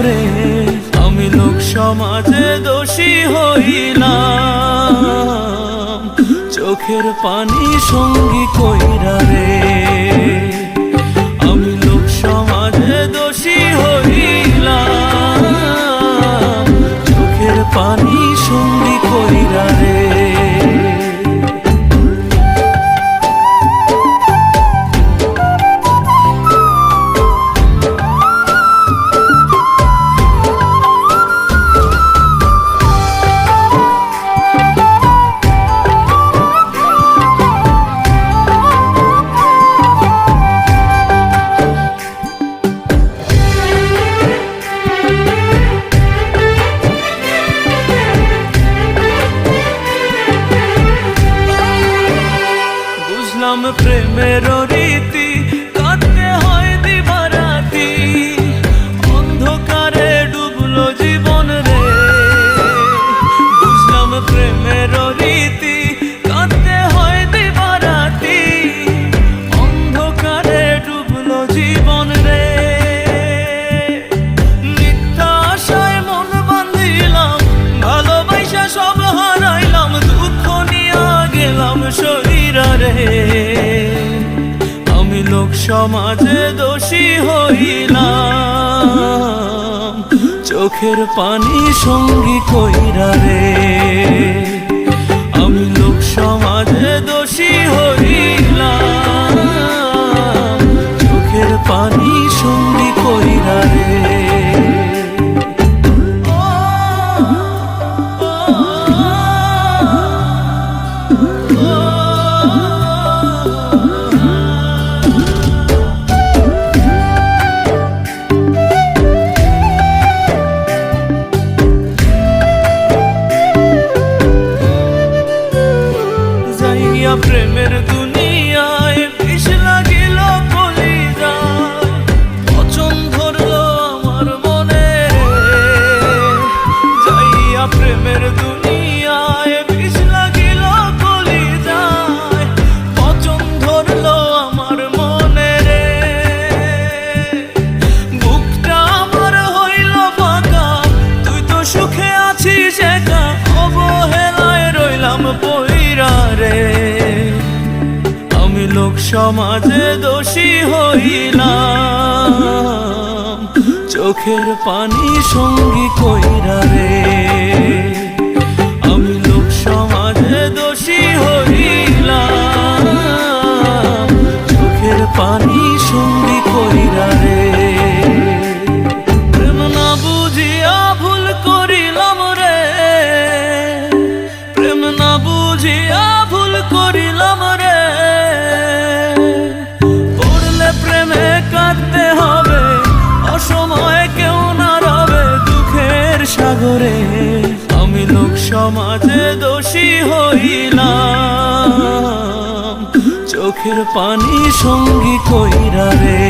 সাগরে আমি লোক সমাজে দোষী হইলাম, চোখের পানি সঙ্গী কইরা রে। আমি লোক সমাজে দোষী হইলাম, চোখের পানি সঙ্গী কইরা রে। প্রেমের রীতি কাটতে হয় দিবারাতি, অন্ধকারে ডুবলো জীবন রে। বুঝলাম প্রেমের রীতি কাটতে হয় দিবারাতি, অন্ধকারে ডুবলো জীবন রে। মিথ্যা আশায় মন বাঁধিলাম, ভালোবাসা সব হারাইলাম, দুঃখ নিয়া গেলাম শরীরা রে। আমি লোক সমাজে দোষী হইলাম, চোখের পানি সঙ্গী কইরা রে। আমি লোক সমাজে দোষী হইলাম, চোখের পানি সঙ্গী কইরা রে। প্রেমের দুনিয়ায় বিষ লাগিল কলিজায়, পচন ধরলো আমার মনে। যাইয়া প্রেমের দুনিয়ায় বিষ লাগিল কলিজায়, পচন ধরলো আমার মনে রে। বুকটা আমার হইল ফাঁকা, তুই তো সুখে আছিস একা, অবহেলায় রইলাম পইরা রে। আমি লোক সমাজে দোষী হইলাম, চোখের পানি সঙ্গী কইরা রে। আমি লোক সমাজে দোষী হইলাম, চোখের পানি সঙ্গী কইরা রে। প্রেম না বুঝিয়া ভুল করিলাম রে, প্রেম না বুঝিয়া ভুল করিলাম রে। প্রেমে কাটতে হবে, অসময়ে কেউ না রবে দুঃখের সাগরে। আমি লোক সমাজে দোষী হইলাম, চোখের পানি সঙ্গী কইরা রে।